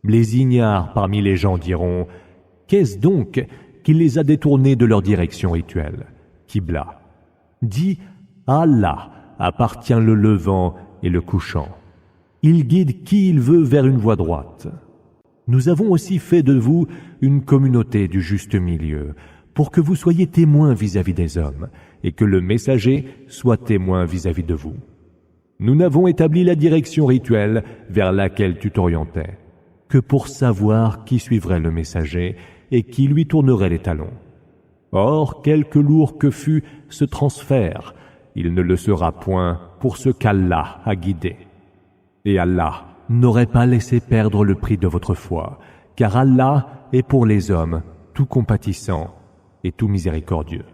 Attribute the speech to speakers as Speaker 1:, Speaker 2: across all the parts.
Speaker 1: Les ignares parmi les gens diront: qu'est-ce donc qui les a détournés de leur direction rituelle? Qibla. Dis: à Allah appartient le levant et le couchant. Il guide qui il veut vers une voie droite. Nous avons aussi fait de vous une communauté du juste milieu, pour que vous soyez témoins vis-à-vis des hommes, et que le messager soit témoin vis-à-vis de vous. Nous n'avons établi la direction rituelle vers laquelle tu t'orientais que pour savoir qui suivrait le messager et qui lui tournerait les talons. Or, quelque lourd que fût ce transfert, il ne le sera point pour ce qu'Allah a guidé. Et Allah n'aurait pas laissé perdre le prix de votre foi, car Allah est pour les hommes tout compatissant et tout miséricordieux.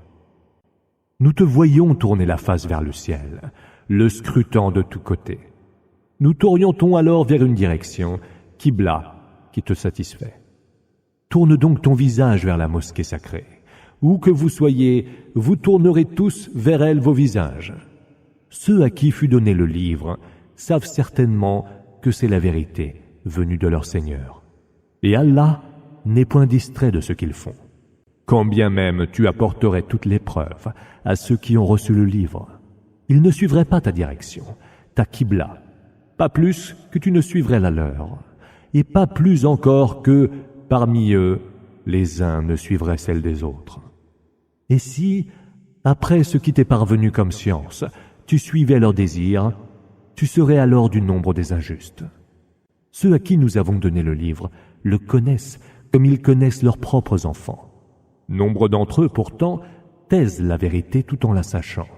Speaker 1: Nous te voyons tourner la face vers le ciel, le scrutant de tous côtés. Nous t'orientons alors vers une direction, Qibla, qui te satisfait. Tourne donc ton visage vers la mosquée sacrée. Où que vous soyez, vous tournerez tous vers elle vos visages. Ceux à qui fut donné le livre savent certainement que c'est la vérité venue de leur Seigneur. Et Allah n'est point distrait de ce qu'ils font. Quand bien même tu apporterais toutes les preuves à ceux qui ont reçu le livre, ils ne suivraient pas ta direction, ta Qibla, pas plus que tu ne suivrais la leur, et pas plus encore que, parmi eux, les uns ne suivraient celle des autres. Et si, après ce qui t'est parvenu comme science, tu suivais leurs désirs, tu serais alors du nombre des injustes. Ceux à qui nous avons donné le livre le connaissent comme ils connaissent leurs propres enfants. Nombre d'entre eux, pourtant, taisent la vérité tout en la sachant.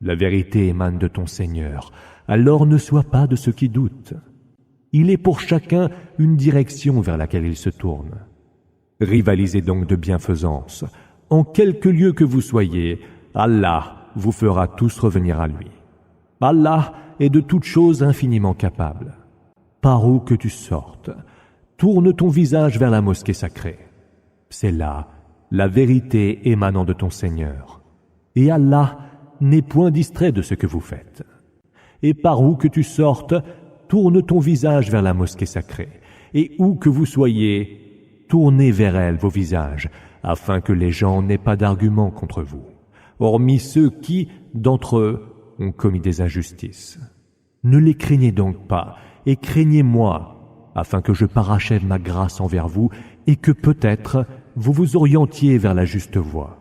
Speaker 1: La vérité émane de ton Seigneur, alors ne sois pas de ceux qui doutent. Il est pour chacun une direction vers laquelle il se tourne. Rivalisez donc de bienfaisance. En quelque lieu que vous soyez, Allah vous fera tous revenir à lui. Allah est de toutes choses infiniment capable. Par où que tu sortes, tourne ton visage vers la mosquée sacrée. C'est là la vérité émanant de ton Seigneur. Et Allah n'est point distrait de ce que vous faites. Et par où que tu sortes, tourne ton visage vers la mosquée sacrée. Et où que vous soyez, tournez vers elle vos visages, afin que les gens n'aient pas d'argument contre vous, hormis ceux qui, d'entre eux, ont commis des injustices. Ne les craignez donc pas, et craignez-moi, afin que je parachève ma grâce envers vous, et que peut-être vous vous orientiez vers la juste voie.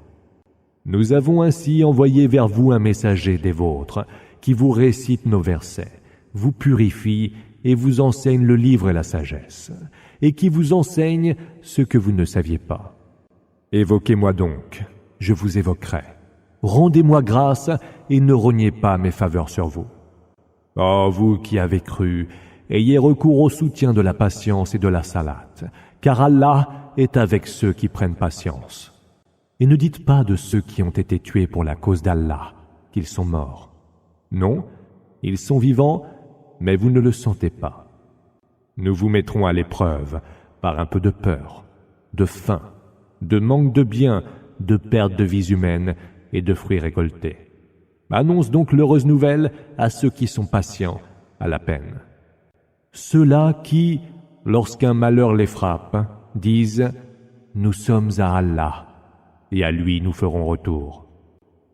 Speaker 1: Nous avons ainsi envoyé vers vous un messager des vôtres, qui vous récite nos versets, vous purifie et vous enseigne le livre et la sagesse, et qui vous enseigne ce que vous ne saviez pas. Évoquez-moi donc, je vous évoquerai. Rendez-moi grâce et ne rognez pas mes faveurs sur vous. Oh, vous qui avez cru, ayez recours au soutien de la patience et de la salate, car Allah est avec ceux qui prennent patience. Et ne dites pas de ceux qui ont été tués pour la cause d'Allah qu'ils sont morts. Non, ils sont vivants, mais vous ne le sentez pas. Nous vous mettrons à l'épreuve par un peu de peur, de faim, de manque de biens, de perte de vies humaines et de fruits récoltés. Annonce donc l'heureuse nouvelle à ceux qui sont patients à la peine. Ceux-là qui, lorsqu'un malheur les frappe, disent « Nous sommes à Allah, et à lui nous ferons retour ».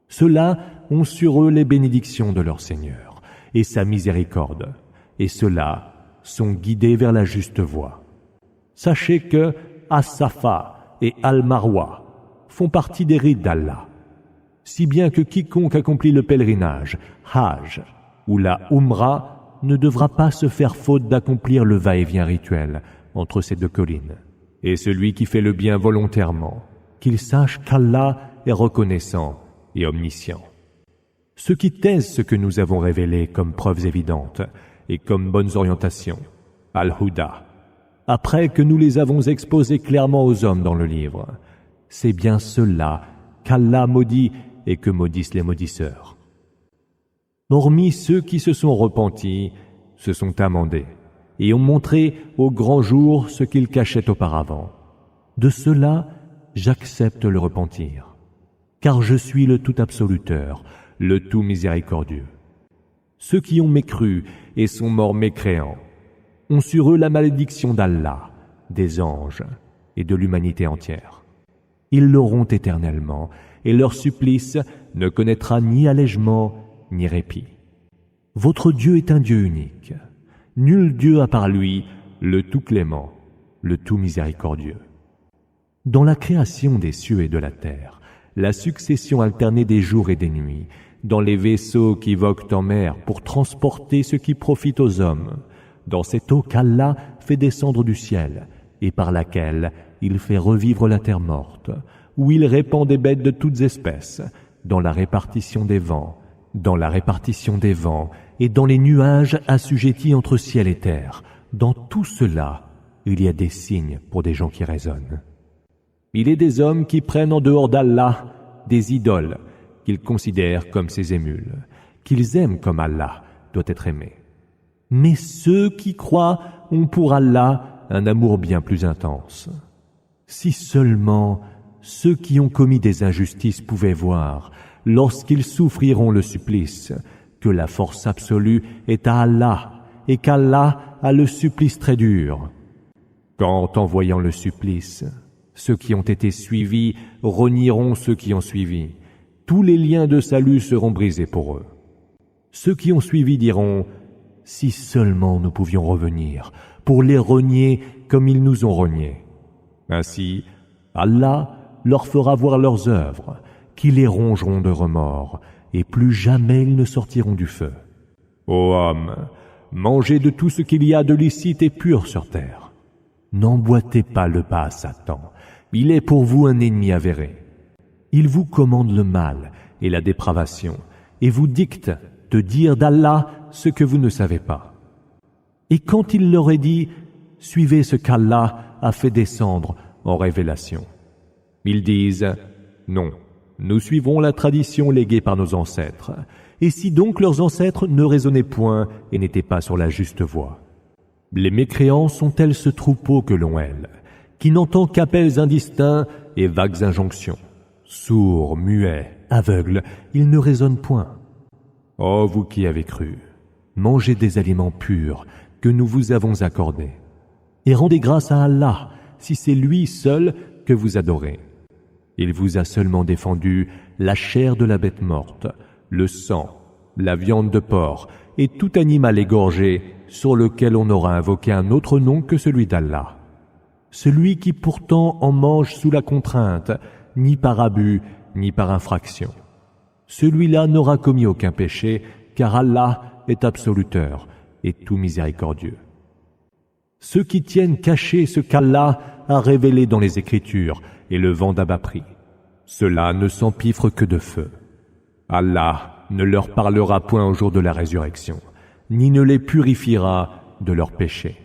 Speaker 1: Ceux-là ont sur eux les bénédictions de leur Seigneur et sa miséricorde, et ceux-là sont guidés vers la juste voie. Sachez que As-Safa et Al-Marwa font partie des rites d'Allah, si bien que quiconque accomplit le pèlerinage, Hajj ou la Umrah ne devra pas se faire faute d'accomplir le va-et-vient rituel entre ces deux collines. Et celui qui fait le bien volontairement, qu'il sache qu'Allah est reconnaissant et omniscient. Ceux qui taisent ce que nous avons révélé comme preuves évidentes et comme bonnes orientations, Al-Huda, après que nous les avons exposés clairement aux hommes dans le livre, c'est bien ceux-là qu'Allah maudit et que maudissent les maudisseurs. Hormis ceux qui se sont repentis, se sont amendés et ont montré au grand jour ce qu'ils cachaient auparavant. De ceux-là, j'accepte le repentir, car je suis le tout absoluteur, le tout miséricordieux. Ceux qui ont mécru et sont morts mécréants, ont sur eux la malédiction d'Allah, des anges et de l'humanité entière. Ils l'auront éternellement, et leur supplice ne connaîtra ni allègement ni répit. Votre Dieu est un Dieu unique. Nul Dieu à part lui, le tout clément, le tout miséricordieux. Dans la création des cieux et de la terre, la succession alternée des jours et des nuits, dans les vaisseaux qui voguent en mer pour transporter ce qui profite aux hommes, dans cette eau qu'Allah fait descendre du ciel et par laquelle il fait revivre la terre morte, où il répand des bêtes de toutes espèces, dans la répartition des vents, et dans les nuages assujettis entre ciel et terre. Dans tout cela, il y a des signes pour des gens qui raisonnent. Il est des hommes qui prennent en dehors d'Allah des idoles qu'ils considèrent comme ses émules, qu'ils aiment comme Allah doit être aimé. Mais ceux qui croient ont pour Allah un amour bien plus intense. Si seulement ceux qui ont commis des injustices pouvaient voir, lorsqu'ils souffriront le supplice, que la force absolue est à Allah et qu'Allah a le supplice très dur. Quand, en voyant le supplice, ceux qui ont été suivis renieront ceux qui ont suivi, tous les liens de salut seront brisés pour eux. Ceux qui ont suivi diront « Si seulement nous pouvions revenir pour les renier comme ils nous ont reniés. » Ainsi, Allah leur fera voir leurs œuvres, qui les rongeront de remords, et plus jamais ils ne sortiront du feu. Ô homme, mangez de tout ce qu'il y a de licite et pur sur terre. N'emboîtez pas le pas à Satan, il est pour vous un ennemi avéré. Il vous commande le mal et la dépravation, et vous dicte de dire d'Allah ce que vous ne savez pas. Et quand il leur est dit « Suivez ce qu'Allah a fait descendre en révélation », ils disent « Non, nous suivrons la tradition léguée par nos ancêtres. » Et si donc leurs ancêtres ne raisonnaient point et n'étaient pas sur la juste voie. Les mécréants sont tels ce troupeau que l'on hèle, qui n'entend qu'appels indistincts et vagues injonctions. Sourds, muets, aveugles, ils ne raisonnent point. Ô vous qui avez cru, mangez des aliments purs que nous vous avons accordés, et rendez grâce à Allah si c'est lui seul que vous adorez. Il vous a seulement défendu la chair de la bête morte, le sang, la viande de porc et tout animal égorgé sur lequel on aura invoqué un autre nom que celui d'Allah. Celui qui pourtant en mange sous la contrainte, ni par abus, ni par infraction. Celui-là n'aura commis aucun péché, car Allah est absoluteur et tout miséricordieux. Ceux qui tiennent caché ce qu'Allah a révélé dans les Écritures et le vendent à bas prix, ceux-là ne s'empiffrent que de feu. Allah ne leur parlera point au jour de la résurrection, ni ne les purifiera de leurs péchés.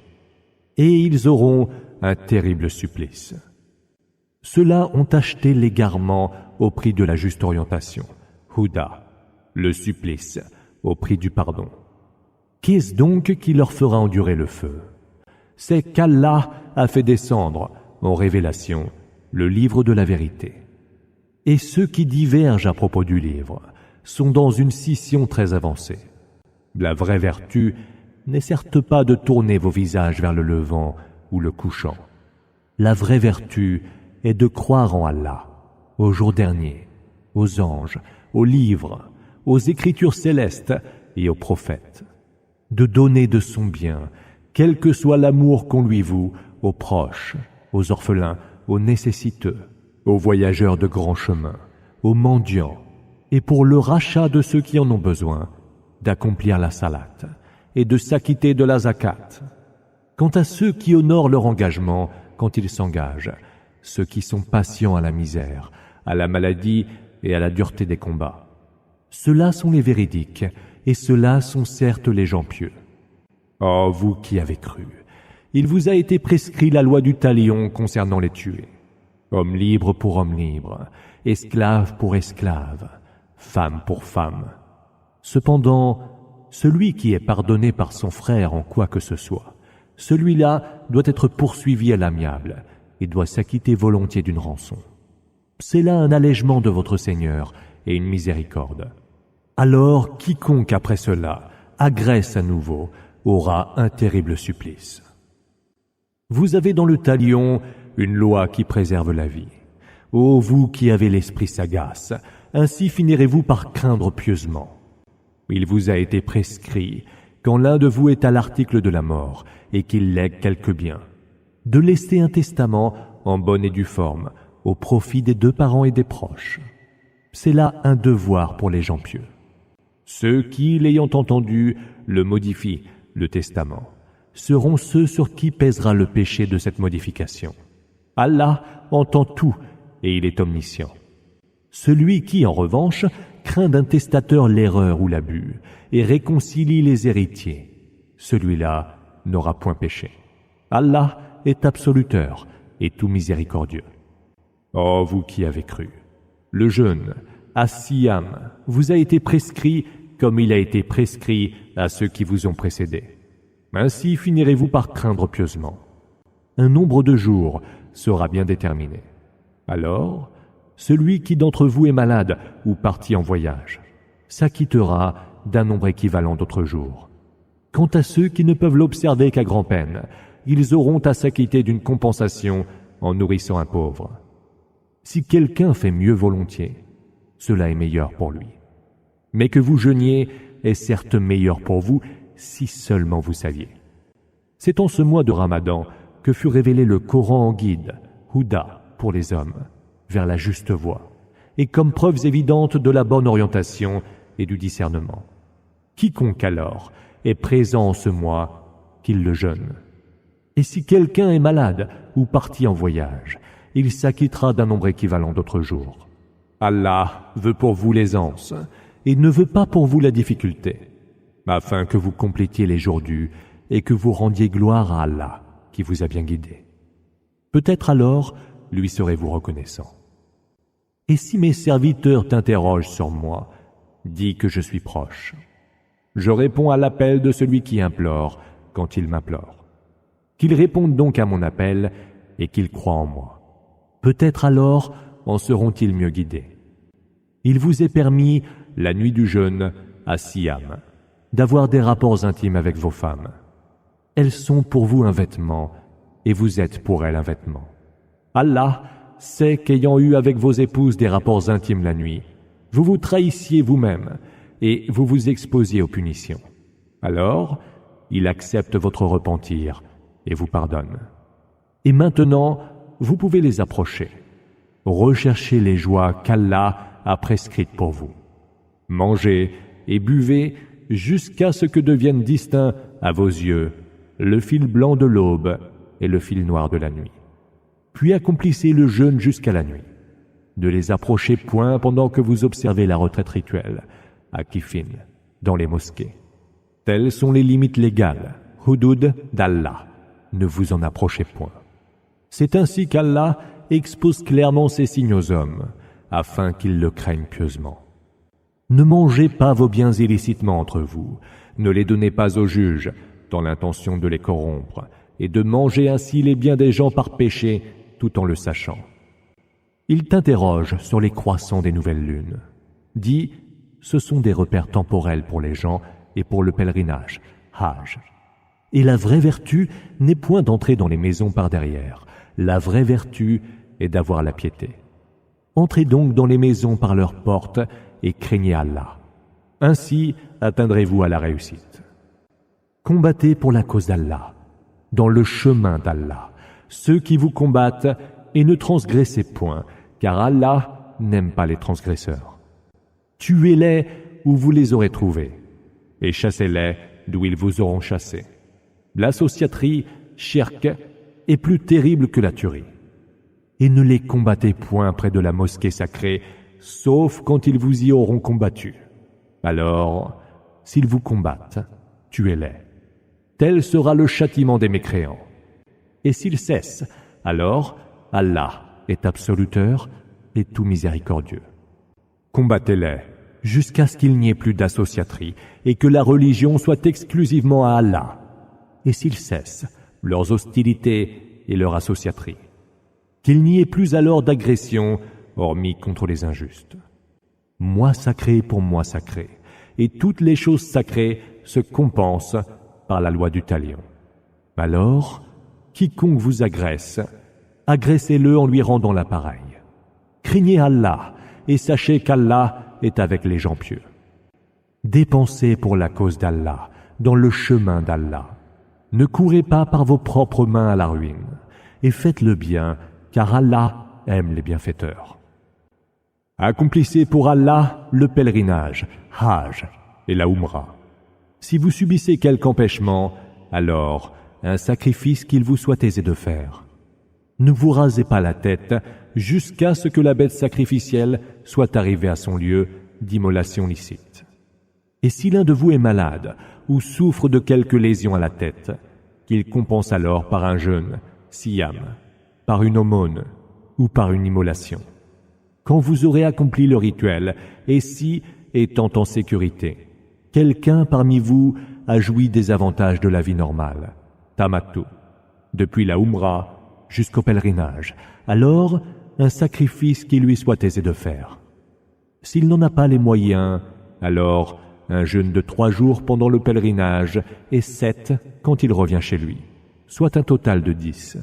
Speaker 1: Et ils auront un terrible supplice. Ceux-là ont acheté l'égarement au prix de la juste orientation, Huda, le supplice, au prix du pardon. Qu'est-ce donc qui leur fera endurer le feu? C'est qu'Allah a fait descendre, en révélation, le livre de la vérité. Et ceux qui divergent à propos du livre sont dans une scission très avancée. La vraie vertu n'est certes pas de tourner vos visages vers le levant ou le couchant. La vraie vertu est de croire en Allah, au jour dernier, aux anges, aux livres, aux écritures célestes et aux prophètes, de donner de son bien, quel que soit l'amour qu'on lui voue, aux proches, aux orphelins, aux nécessiteux, aux voyageurs de grand chemin, aux mendiants, et pour le rachat de ceux qui en ont besoin, d'accomplir la salat et de s'acquitter de la zakat. Quant à ceux qui honorent leur engagement quand ils s'engagent, ceux qui sont patients à la misère, à la maladie et à la dureté des combats, ceux-là sont les véridiques, et ceux-là sont certes les gens pieux. Oh, vous qui avez cru, il vous a été prescrit la loi du talion concernant les tués. Homme libre pour homme libre, esclave pour esclave, femme pour femme. Cependant, celui qui est pardonné par son frère en quoi que ce soit, celui-là doit être poursuivi à l'amiable et doit s'acquitter volontiers d'une rançon. C'est là un allègement de votre Seigneur et une miséricorde. Alors quiconque après cela agresse à nouveau aura un terrible supplice. Vous avez dans le talion une loi qui préserve la vie. Ô vous qui avez l'esprit sagace, ainsi finirez-vous par craindre pieusement. Il vous a été prescrit, quand l'un de vous est à l'article de la mort et qu'il lègue quelque bien, de laisser un testament en bonne et due forme, au profit des deux parents et des proches. C'est là un devoir pour les gens pieux. Ceux qui, l'ayant entendu, le modifient, le testament, seront ceux sur qui pèsera le péché de cette modification. Allah entend tout et il est omniscient. Celui qui, en revanche, craint d'un testateur l'erreur ou l'abus et réconcilie les héritiers, celui-là n'aura point péché. Allah est absoluteur et tout miséricordieux. Ô vous qui avez cru, le jeûne, as-siyam, vous a été prescrit comme il a été prescrit à ceux qui vous ont précédés. Ainsi finirez-vous par craindre pieusement. Un nombre de jours sera bien déterminé. Alors, celui qui d'entre vous est malade ou parti en voyage s'acquittera d'un nombre équivalent d'autres jours. Quant à ceux qui ne peuvent l'observer qu'à grand-peine, ils auront à s'acquitter d'une compensation en nourrissant un pauvre. Si quelqu'un fait mieux volontiers, cela est meilleur pour lui. Mais que vous jeûniez est certes meilleur pour vous si seulement vous saviez. C'est en ce mois de Ramadan que fut révélé le Coran en guide, Houda pour les hommes, vers la juste voie, et comme preuves évidentes de la bonne orientation et du discernement. Quiconque alors est présent en ce mois, qu'il le jeûne. Et si quelqu'un est malade ou parti en voyage, il s'acquittera d'un nombre équivalent d'autres jours. Allah veut pour vous l'aisance et ne veut pas pour vous la difficulté, afin que vous complétiez les jours dus et que vous rendiez gloire à Allah qui vous a bien guidé. Peut-être alors lui serez-vous reconnaissant. Et si mes serviteurs t'interrogent sur moi, dis que je suis proche. Je réponds à l'appel de celui qui implore quand il m'implore. Qu'ils répondent donc à mon appel et qu'ils croient en moi. Peut-être alors en seront-ils mieux guidés. Il vous est permis, la nuit du jeûne, à Siyam, d'avoir des rapports intimes avec vos femmes. Elles sont pour vous un vêtement et vous êtes pour elles un vêtement. Allah sait qu'ayant eu avec vos épouses des rapports intimes la nuit, vous vous trahissiez vous-même et vous vous exposiez aux punitions. Alors, il accepte votre repentir et vous pardonne. Et maintenant, vous pouvez les approcher. Recherchez les joies qu'Allah a prescrites pour vous. Mangez et buvez jusqu'à ce que deviennent distincts à vos yeux le fil blanc de l'aube et le fil noir de la nuit. Puis accomplissez le jeûne jusqu'à la nuit. Ne les approchez point pendant que vous observez la retraite rituelle, à Kifin, dans les mosquées. Telles sont les limites légales, hudud d'Allah. Ne vous en approchez point. C'est ainsi qu'Allah expose clairement ses signes aux hommes, afin qu'ils le craignent pieusement. Ne mangez pas vos biens illicitement entre vous, ne les donnez pas aux juges, dans l'intention de les corrompre, et de manger ainsi les biens des gens par péché, tout en le sachant. Il t'interroge sur les croissants des nouvelles lunes. Dis, ce sont des repères temporels pour les gens et pour le pèlerinage, Hajj. Et la vraie vertu n'est point d'entrer dans les maisons par derrière. La vraie vertu est d'avoir la piété. Entrez donc dans les maisons par leurs portes et craignez Allah. Ainsi atteindrez-vous à la réussite. Combattez pour la cause d'Allah, dans le chemin d'Allah, ceux qui vous combattent, et ne transgressez point, car Allah n'aime pas les transgresseurs. Tuez-les où vous les aurez trouvés, et chassez-les d'où ils vous auront chassés. L'associaterie, shirk, est plus terrible que la tuerie. Et ne les combattez point près de la mosquée sacrée, sauf quand ils vous y auront combattu. Alors, s'ils vous combattent, tuez-les. Tel sera le châtiment des mécréants. Et s'ils cessent, alors Allah est absoluteur et tout miséricordieux. Combattez-les jusqu'à ce qu'il n'y ait plus d'associaterie et que la religion soit exclusivement à Allah. Et s'ils cessent leurs hostilités et leur associaterie, qu'il n'y ait plus alors d'agression, hormis contre les injustes. Moi sacré pour moi sacré, et toutes les choses sacrées se compensent par la loi du talion. Alors, quiconque vous agresse, agressez-le en lui rendant l'appareil. Craignez Allah et sachez qu'Allah est avec les gens pieux. Dépensez pour la cause d'Allah, dans le chemin d'Allah. Ne courez pas par vos propres mains à la ruine, et faites le bien, car Allah aime les bienfaiteurs. Accomplissez pour Allah le pèlerinage, Hajj et la Umrah. Si vous subissez quelque empêchement, alors un sacrifice qu'il vous soit aisé de faire. Ne vous rasez pas la tête jusqu'à ce que la bête sacrificielle soit arrivée à son lieu d'immolation licite. Et si l'un de vous est malade ou souffre de quelque lésion à la tête, qu'il compense alors par un jeûne, siyam, par une aumône ou par une immolation. Quand vous aurez accompli le rituel, et si, étant en sécurité, quelqu'un parmi vous a joui des avantages de la vie normale, tamattu, depuis la Umrah jusqu'au pèlerinage, alors un sacrifice qui lui soit aisé de faire. S'il n'en a pas les moyens, alors un jeûne de 3 jours pendant le pèlerinage et 7 quand il revient chez lui, soit un total de 10.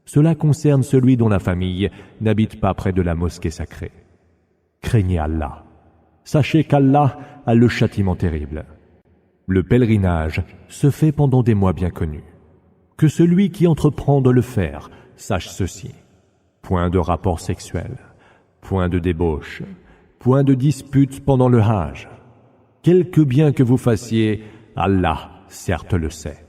Speaker 1: Cela concerne celui dont la famille n'habite pas près de la mosquée sacrée. Craignez Allah. Sachez qu'Allah a le châtiment terrible. Le pèlerinage se fait pendant des mois bien connus. Que celui qui entreprend de le faire sache ceci. Point de rapport sexuel, point de débauche, point de dispute pendant le Hajj. Quelque bien que vous fassiez, Allah certes le sait.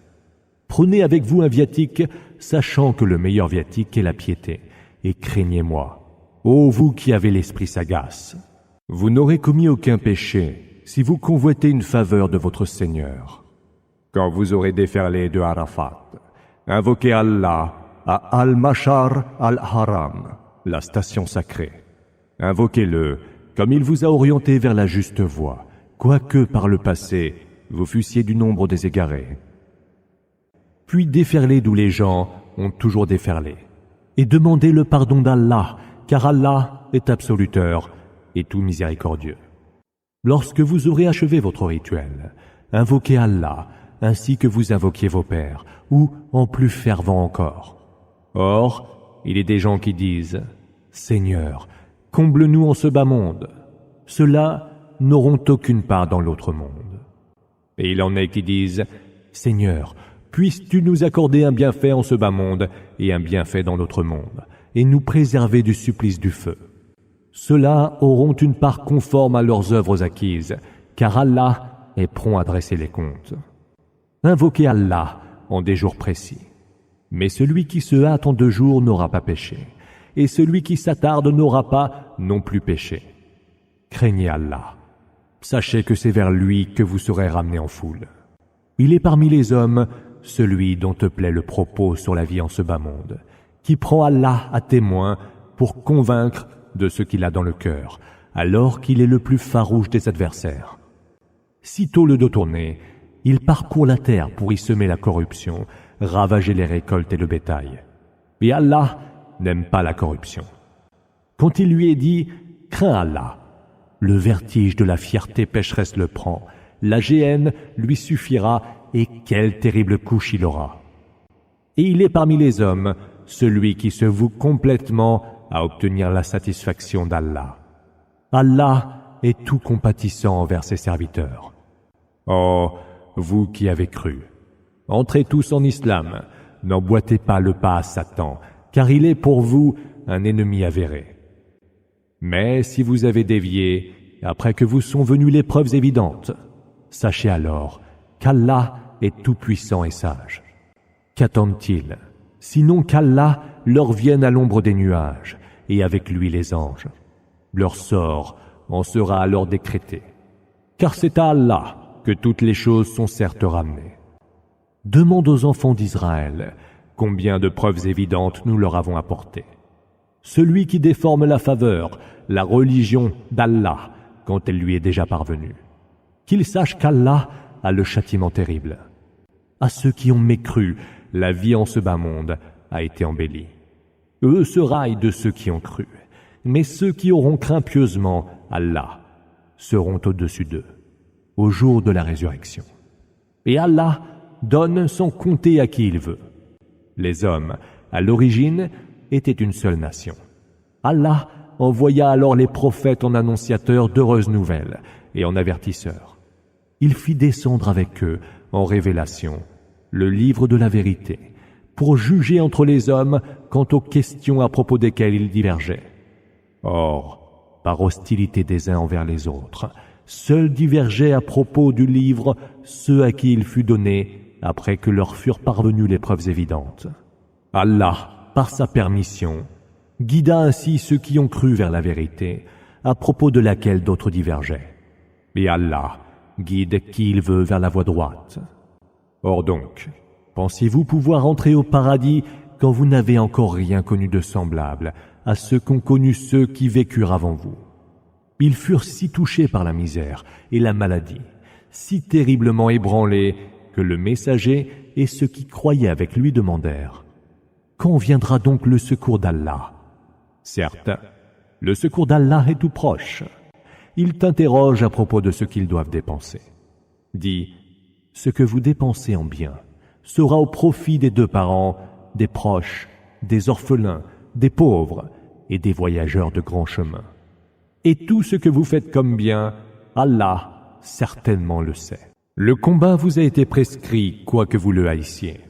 Speaker 1: Prenez avec vous un viatique, sachant que le meilleur viatique est la piété, et craignez-moi, ô vous qui avez l'esprit sagace. Vous n'aurez commis aucun péché si vous convoitez une faveur de votre Seigneur. Quand vous aurez déferlé de Arafat, invoquez Allah à Al-Mashar Al-Haram, la station sacrée. Invoquez-le comme il vous a orienté vers la juste voie, quoique par le passé vous fussiez du nombre des égarés. Puis déferlez d'où les gens ont toujours déferlé, et demandez le pardon d'Allah, car Allah est absoluteur et tout miséricordieux. Lorsque vous aurez achevé votre rituel, invoquez Allah, ainsi que vous invoquiez vos pères, ou en plus fervent encore. Or, il est des gens qui disent « Seigneur, comble-nous en ce bas monde ». Ceux-là n'auront aucune part dans l'autre monde. Et il en est qui disent « Seigneur, puisses-tu nous accorder un bienfait en ce bas monde et un bienfait dans l'autre monde, et nous préserver du supplice du feu. Ceux-là auront une part conforme à leurs œuvres acquises, car Allah est prompt à dresser les comptes. Invoquez Allah en des jours précis. Mais celui qui se hâte en 2 jours n'aura pas péché, et celui qui s'attarde n'aura pas non plus péché. Craignez Allah. Sachez que c'est vers lui que vous serez ramenés en foule. Il est parmi les hommes celui dont te plaît le propos sur la vie en ce bas monde, qui prend Allah à témoin pour convaincre de ce qu'il a dans le cœur, alors qu'il est le plus farouche des adversaires. Sitôt le dos tourné, il parcourt la terre pour y semer la corruption, ravager les récoltes et le bétail. Et Allah n'aime pas la corruption. Quand il lui est dit « Crains Allah », le vertige de la fierté pécheresse le prend, la géhenne lui suffira et quelle terrible couche il aura. Et il est parmi les hommes celui qui se voue complètement à obtenir la satisfaction d'Allah. Allah est tout compatissant envers ses serviteurs. Oh, vous qui avez cru, entrez tous en islam, n'emboîtez pas le pas à Satan, car il est pour vous un ennemi avéré. Mais si vous avez dévié, après que vous sont venues les preuves évidentes, sachez alors qu'Allah est tout-puissant et sage. Qu'attendent-ils, sinon qu'Allah leur vienne à l'ombre des nuages, et avec lui les anges. Leur sort en sera alors décrété. Car c'est à Allah que toutes les choses sont certes ramenées. Demande aux enfants d'Israël combien de preuves évidentes nous leur avons apportées. Celui qui déforme la faveur, la religion d'Allah, quand elle lui est déjà parvenue. Qu'il sache qu'Allah a le châtiment terrible. À ceux qui ont mécru, la vie en ce bas monde a été embellie. Eux se raillent de ceux qui ont cru, mais ceux qui auront craint pieusement Allah seront au-dessus d'eux, au jour de la résurrection. Et Allah donne sans compter à qui il veut. Les hommes, à l'origine, étaient une seule nation. Allah envoya alors les prophètes en annonciateurs d'heureuses nouvelles et en avertisseurs. Il fit descendre avec eux, en révélation, le livre de la vérité, pour juger entre les hommes quant aux questions à propos desquelles ils divergeaient. Or, par hostilité des uns envers les autres, seuls divergeaient à propos du livre ceux à qui il fut donné après que leur furent parvenues les preuves évidentes. Allah, par sa permission, guida ainsi ceux qui ont cru vers la vérité, à propos de laquelle d'autres divergeaient. Et Allah guide qui il veut vers la voie droite. Or donc, pensez-vous pouvoir entrer au paradis quand vous n'avez encore rien connu de semblable à ce qu'ont connu ceux qui vécurent avant vous? Ils furent si touchés par la misère et la maladie, si terriblement ébranlés que le messager et ceux qui croyaient avec lui demandèrent: quand viendra donc le secours d'Allah? Certes, le secours d'Allah est tout proche. Il t'interroge à propos de ce qu'ils doivent dépenser. Dis: ce que vous dépensez en bien sera au profit des deux parents, des proches, des orphelins, des pauvres et des voyageurs de grand chemin. Et tout ce que vous faites comme bien, Allah certainement le sait. Le combat vous a été prescrit, quoique vous le haïssiez.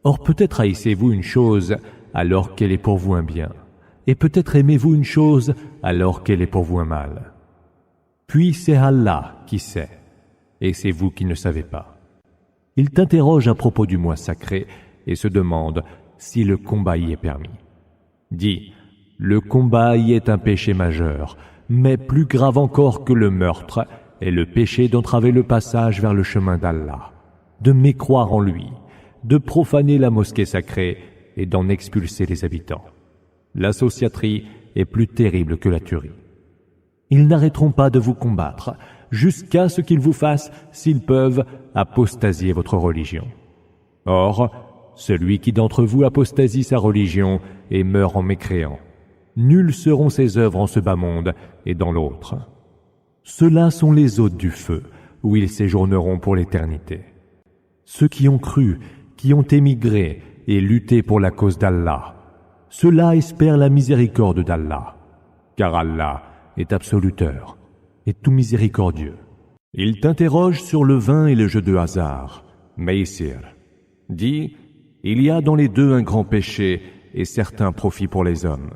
Speaker 1: Or peut-être haïssez-vous une chose alors qu'elle est pour vous un bien, et peut-être aimez-vous une chose alors qu'elle est pour vous un mal. Puis c'est Allah qui sait, et c'est vous qui ne savez pas. Il t'interroge à propos du mois sacré et se demande si le combat y est permis. Dis: le combat y est un péché majeur, mais plus grave encore que le meurtre est le péché d'entraver le passage vers le chemin d'Allah, de mécroire en lui, de profaner la mosquée sacrée et d'en expulser les habitants. L'associaterie est plus terrible que la tuerie. Ils n'arrêteront pas de vous combattre jusqu'à ce qu'ils vous fassent, s'ils peuvent, apostasier votre religion. Or, celui qui d'entre vous apostasie sa religion et meurt en mécréant, nulles seront ses œuvres en ce bas monde et dans l'autre. Ceux-là sont les hôtes du feu, où ils séjourneront pour l'éternité. Ceux qui ont cru, qui ont émigré et lutté pour la cause d'Allah, ceux-là espèrent la miséricorde d'Allah, car Allah est absoluteur et tout miséricordieux. Il t'interroge sur le vin et le jeu de hasard, Maïsir. Dis: il y a dans les deux un grand péché et certains profits pour les hommes.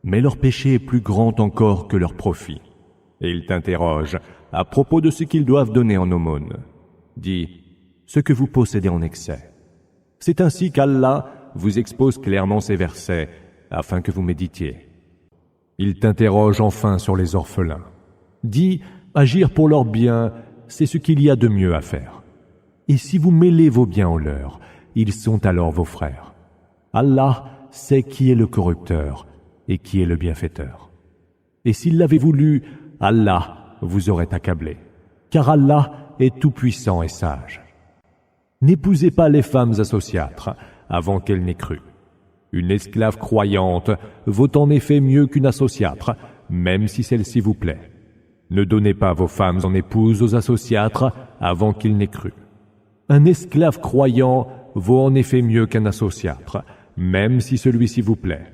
Speaker 1: Mais leur péché est plus grand encore que leur profit. Et il t'interroge à propos de ce qu'ils doivent donner en aumône. Dis: ce que vous possédez en excès. C'est ainsi qu'Allah vous expose clairement ces versets, afin que vous méditiez. Il t'interroge enfin sur les orphelins. Dis: agir pour leur bien, c'est ce qu'il y a de mieux à faire. Et si vous mêlez vos biens aux leurs, ils sont alors vos frères. Allah sait qui est le corrupteur et qui est le bienfaiteur. Et s'il l'avait voulu, Allah vous aurait accablé, car Allah est tout-puissant et sage. N'épousez pas les femmes associâtres avant qu'elles n'aient cru. Une esclave croyante vaut en effet mieux qu'une associâtre, même si celle-ci vous plaît. Ne donnez pas vos femmes en épouse aux associâtres avant qu'ils n'aient cru. Un esclave croyant vaut en effet mieux qu'un associâtre, même si celui-ci vous plaît.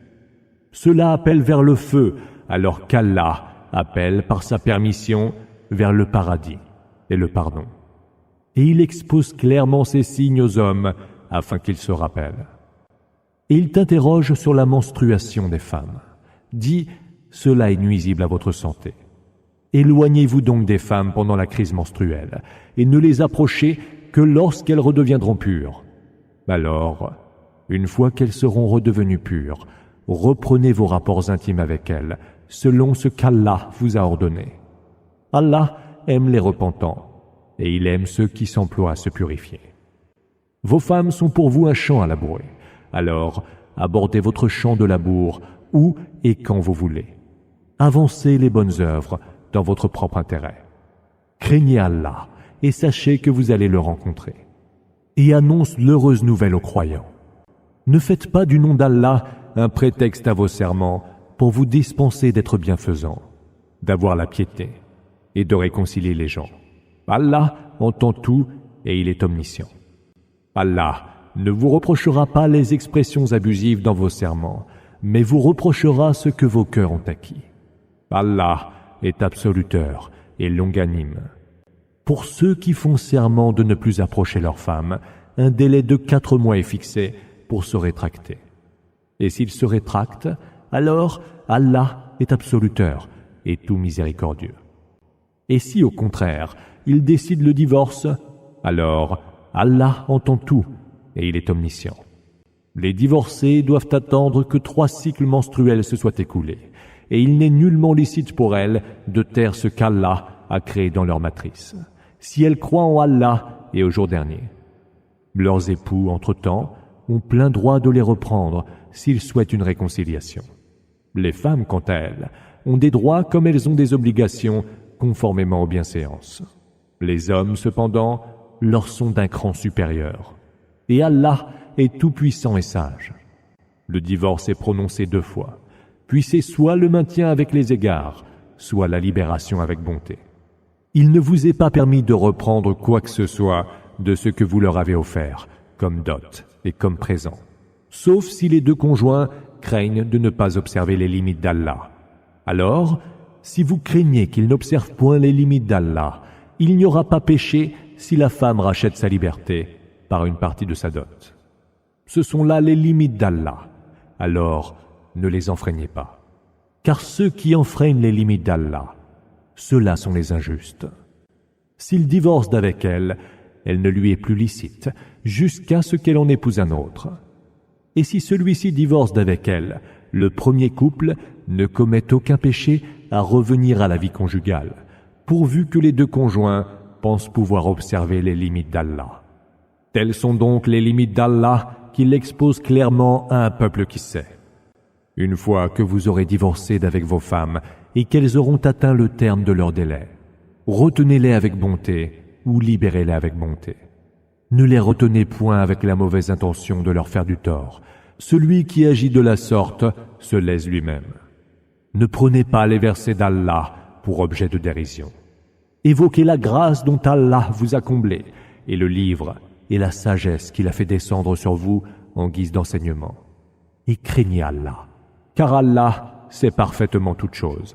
Speaker 1: Cela appelle vers le feu, alors qu'Allah appelle par sa permission vers le paradis et le pardon. Et il expose clairement ces signes aux hommes afin qu'ils se rappellent. Et il t'interroge sur la menstruation des femmes. Dis: cela est nuisible à votre santé. Éloignez-vous donc des femmes pendant la crise menstruelle et ne les approchez que lorsqu'elles redeviendront pures. Alors, une fois qu'elles seront redevenues pures, reprenez vos rapports intimes avec elles, selon ce qu'Allah vous a ordonné. Allah aime les repentants, et il aime ceux qui s'emploient à se purifier. Vos femmes sont pour vous un champ à labourer, alors abordez votre champ de labour où et quand vous voulez. Avancez les bonnes œuvres dans votre propre intérêt. Craignez Allah et sachez que vous allez le rencontrer. Et annonce l'heureuse nouvelle aux croyants. Ne faites pas du nom d'Allah un prétexte à vos serments pour vous dispenser d'être bienfaisants, d'avoir la piété et de réconcilier les gens. Allah entend tout et il est omniscient. Allah ne vous reprochera pas les expressions abusives dans vos serments, mais vous reprochera ce que vos cœurs ont acquis. Allah est absoluteur et longanime. Pour ceux qui font serment de ne plus approcher leurs femmes, un délai de 4 mois est fixé pour se rétracter. Et s'ils se rétractent, alors Allah est absoluteur et tout miséricordieux. Et si au contraire, ils décident le divorce, alors Allah entend tout et il est omniscient. Les divorcés doivent attendre que 3 cycles menstruels se soient écoulés, et il n'est nullement licite pour elles de taire ce qu'Allah a créé dans leur matrice, si elles croient en Allah et au jour dernier. Leurs époux, entre-temps, ont plein droit de les reprendre s'ils souhaitent une réconciliation. Les femmes, quant à elles, ont des droits comme elles ont des obligations conformément aux bienséances. Les hommes, cependant, leur sont d'un cran supérieur. Et Allah est tout-puissant et sage. Le divorce est prononcé 2 fois, puis c'est soit le maintien avec les égards, soit la libération avec bonté. Il ne vous est pas permis de reprendre quoi que ce soit de ce que vous leur avez offert, comme dot et comme présent, sauf si les 2 conjoints craignent de ne pas observer les limites d'Allah. Alors, si vous craignez qu'ils n'observent point les limites d'Allah, il n'y aura pas péché si la femme rachète sa liberté par une partie de sa dot. Ce sont là les limites d'Allah. Alors, ne les enfreignez pas. Car ceux qui enfreignent les limites d'Allah, ceux-là sont les injustes. S'il divorce d'avec elle, elle ne lui est plus licite, jusqu'à ce qu'elle en épouse un autre. Et si celui-ci divorce d'avec elle, le premier couple ne commet aucun péché à revenir à la vie conjugale, pourvu que les 2 conjoints pensent pouvoir observer les limites d'Allah. Telles sont donc les limites d'Allah qu'il expose clairement à un peuple qui sait. Une fois que vous aurez divorcé d'avec vos femmes et qu'elles auront atteint le terme de leur délai, retenez-les avec bonté ou libérez-les avec bonté. Ne les retenez point avec la mauvaise intention de leur faire du tort. Celui qui agit de la sorte se lèse lui-même. Ne prenez pas les versets d'Allah pour objet de dérision. Évoquez la grâce dont Allah vous a comblé et le livre et la sagesse qu'il a fait descendre sur vous en guise d'enseignement. Et craignez Allah, car Allah sait parfaitement toutes choses.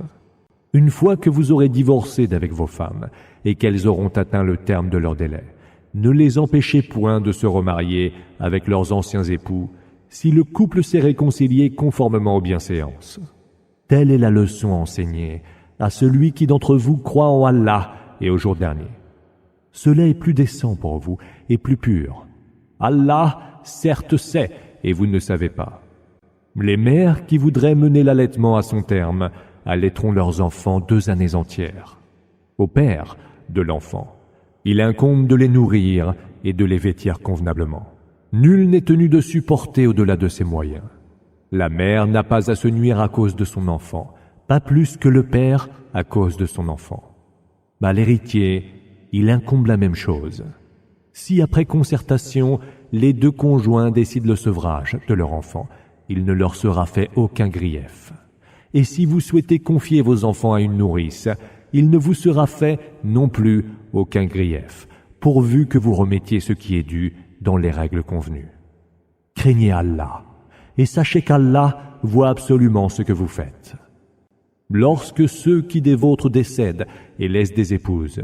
Speaker 1: Une fois que vous aurez divorcé d'avec vos femmes et qu'elles auront atteint le terme de leur délai, ne les empêchez point de se remarier avec leurs anciens époux si le couple s'est réconcilié conformément aux bienséances. Telle est la leçon enseignée à celui qui d'entre vous croit en Allah et au jour dernier. Cela est plus décent pour vous et plus pur. Allah, certes, sait, et vous ne le savez pas. Les mères qui voudraient mener l'allaitement à son terme allaiteront leurs enfants 2 années entières. Au père de l'enfant, il incombe de les nourrir et de les vêtir convenablement. Nul n'est tenu de supporter au-delà de ses moyens. La mère n'a pas à se nuire à cause de son enfant, pas plus que le père à cause de son enfant. À l'héritier, il incombe la même chose. Si après concertation, les 2 conjoints décident le sevrage de leur enfant, il ne leur sera fait aucun grief. Et si vous souhaitez confier vos enfants à une nourrice, il ne vous sera fait non plus aucun grief, pourvu que vous remettiez ce qui est dû dans les règles convenues. Craignez Allah, et sachez qu'Allah voit absolument ce que vous faites. Lorsque ceux qui des vôtres décèdent et laissent des épouses,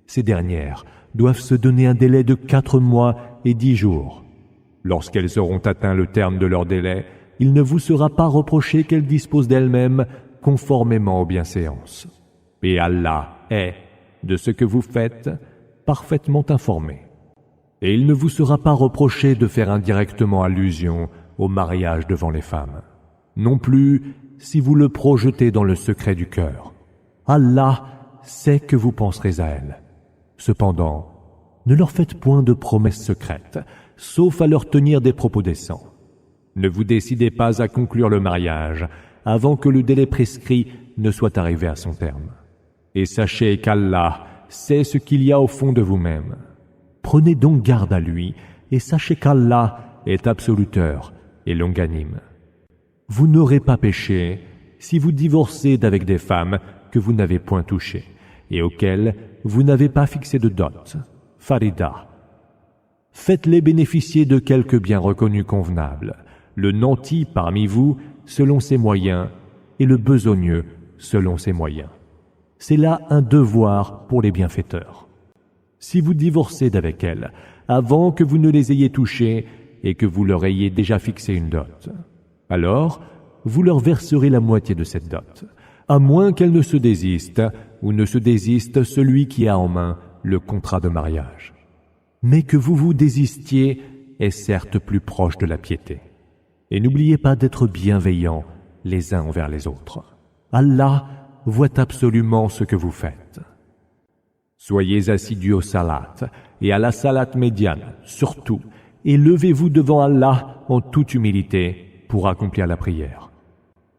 Speaker 1: ces dernières doivent se donner un délai de 4 mois et 10 jours. Lorsqu'elles auront atteint le terme de leur délai, il ne vous sera pas reproché qu'elles disposent d'elles-mêmes conformément aux bienséances. Et Allah est, de ce que vous faites, parfaitement informé. Et il ne vous sera pas reproché de faire indirectement allusion au mariage devant les femmes. Non plus si vous le projetez dans le secret du cœur. Allah sait que vous penserez à elles. Cependant, ne leur faites point de promesses secrètes, sauf à leur tenir des propos décents. Ne vous décidez pas à conclure le mariage avant que le délai prescrit ne soit arrivé à son terme. Et sachez qu'Allah sait ce qu'il y a au fond de vous-même. Prenez donc garde à lui et sachez qu'Allah est absoluteur et longanime. Vous n'aurez pas péché si vous divorcez d'avec des femmes que vous n'avez point touchées et auxquelles vous n'avez pas fixé de dot, farida. Faites-les bénéficier de quelques biens reconnus convenables, le nanti parmi vous selon ses moyens et le besogneux selon ses moyens. C'est là un devoir pour les bienfaiteurs. Si vous divorcez d'avec elles, avant que vous ne les ayez touchées et que vous leur ayez déjà fixé une dot, alors vous leur verserez la moitié de cette dot, à moins qu'elle ne se désiste ou ne se désiste celui qui a en main le contrat de mariage. Mais que vous vous désistiez est certes plus proche de la piété. Et n'oubliez pas d'être bienveillants les uns envers les autres. Allah voit absolument ce que vous faites. Soyez assidus au salat et à la salat médiane, surtout, et levez-vous devant Allah en toute humilité pour accomplir la prière.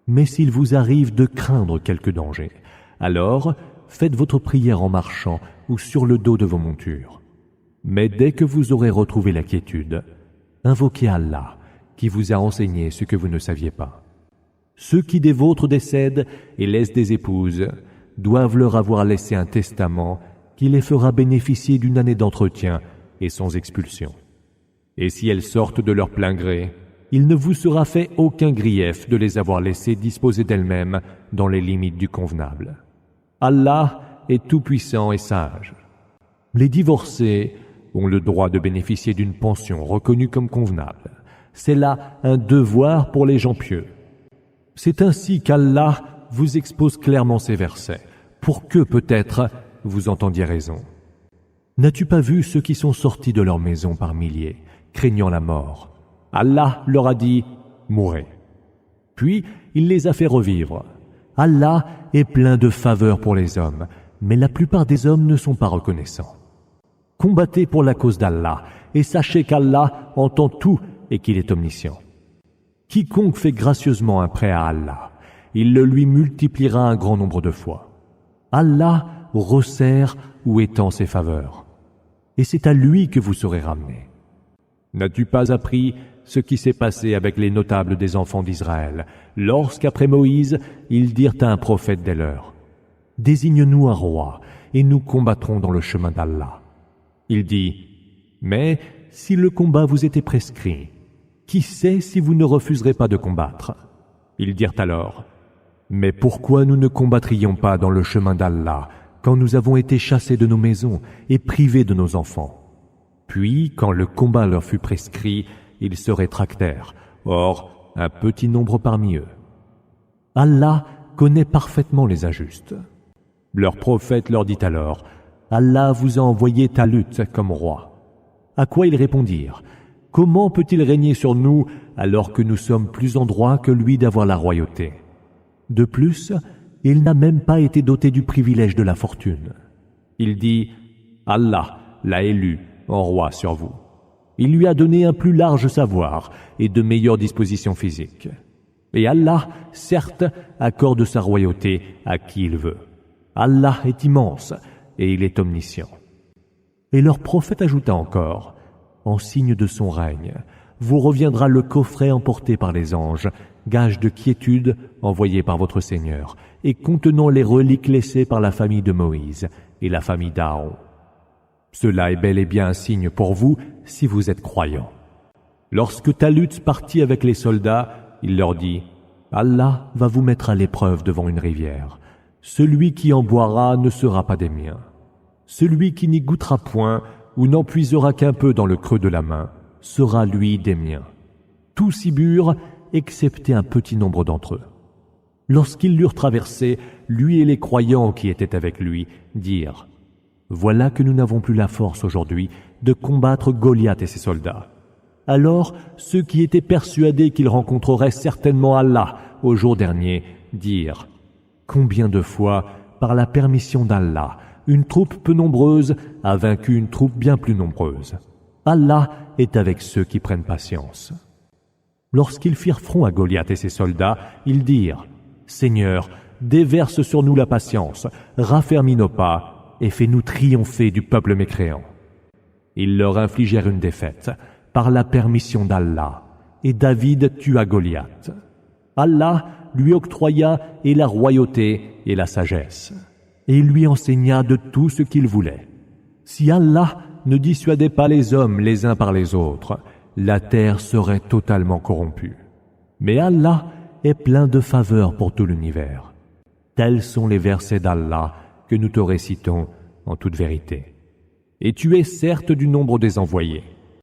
Speaker 1: Mais s'il vous arrive de craindre quelque danger, alors faites votre prière en marchant ou sur le dos de vos montures. Mais dès que vous aurez retrouvé la quiétude, invoquez Allah, qui vous a enseigné ce que vous ne saviez pas. Ceux qui des vôtres décèdent et laissent des épouses doivent leur avoir laissé un testament qui les fera bénéficier d'une année d'entretien et sans expulsion. Et si elles sortent de leur plein gré, il ne vous sera fait aucun grief de les avoir laissées disposer d'elles-mêmes dans les limites du convenable. Allah est tout-puissant et sage. Les divorcés ont le droit de bénéficier d'une pension reconnue comme convenable. C'est là un devoir pour les gens pieux. C'est ainsi qu'Allah vous expose clairement ces versets, pour que peut-être vous entendiez raison. N'as-tu pas vu ceux qui sont sortis de leur maison par milliers, craignant la mort? Allah leur a dit « Mourez ». Puis il les a fait revivre. Allah est plein de faveurs pour les hommes, mais la plupart des hommes ne sont pas reconnaissants. Combattez pour la cause d'Allah, et sachez qu'Allah entend tout et qu'il est omniscient. Quiconque fait gracieusement un prêt à Allah, il le lui multipliera un grand nombre de fois. Allah resserre ou étend ses faveurs, et c'est à lui que vous serez ramenés. N'as-tu pas appris ce qui s'est passé avec les notables des enfants d'Israël, lorsqu'après Moïse, ils dirent à un prophète des leurs, « Désigne-nous un roi, et nous combattrons dans le chemin d'Allah. » Il dit, « Mais si le combat vous était prescrit, qui sait si vous ne refuserez pas de combattre ?» Ils dirent alors, « Mais pourquoi nous ne combattrions pas dans le chemin d'Allah quand nous avons été chassés de nos maisons et privés de nos enfants ?» Puis, quand le combat leur fut prescrit, ils se rétractèrent. Or, un petit nombre parmi eux. Allah connaît parfaitement les injustes. Leur prophète leur dit alors, « Allah vous a envoyé Talut comme roi. » À quoi ils répondirent, « Comment peut-il régner sur nous alors que nous sommes plus en droit que lui d'avoir la royauté ?» De plus, il n'a même pas été doté du privilège de la fortune. Il dit, « Allah l'a élu en roi sur vous. Il lui a donné un plus large savoir et de meilleures dispositions physiques. Et Allah, certes, accorde sa royauté à qui il veut. Allah est immense et il est omniscient. » Et leur prophète ajouta encore, « En signe de son règne, vous reviendra le coffret emporté par les anges, gage de quiétude envoyé par votre Seigneur, et contenant les reliques laissées par la famille de Moïse et la famille d'Aaron. Cela est bel et bien un signe pour vous si vous êtes croyants. » Lorsque Talut partit avec les soldats, il leur dit, « Allah va vous mettre à l'épreuve devant une rivière. Celui qui en boira ne sera pas des miens. Celui qui n'y goûtera point ou n'en puisera qu'un peu dans le creux de la main sera lui des miens. Tous y burent, excepté un petit nombre d'entre eux. Lorsqu'ils l'eurent traversé, lui et les croyants qui étaient avec lui dirent, « Voilà que nous n'avons plus la force aujourd'hui de combattre Goliath et ses soldats. » Alors ceux qui étaient persuadés qu'ils rencontreraient certainement Allah au jour dernier dirent, « Combien de fois, par la permission d'Allah, une troupe peu nombreuse a vaincu une troupe bien plus nombreuse. Allah est avec ceux qui prennent patience. » Lorsqu'ils firent front à Goliath et ses soldats, ils dirent, « Seigneur, déverse sur nous la patience, raffermis nos pas et fais-nous triompher du peuple mécréant. » Ils leur infligèrent une défaite par la permission d'Allah, et David tua Goliath. Allah lui octroya et la royauté et la sagesse, et il lui enseigna de tout ce qu'il voulait. Si Allah ne dissuadait pas les hommes les uns par les autres, la terre serait totalement corrompue. Mais Allah est plein de faveurs pour tout l'univers. Tels sont les versets d'Allah que nous te récitons en toute vérité. Et tu es certes du nombre des envoyés.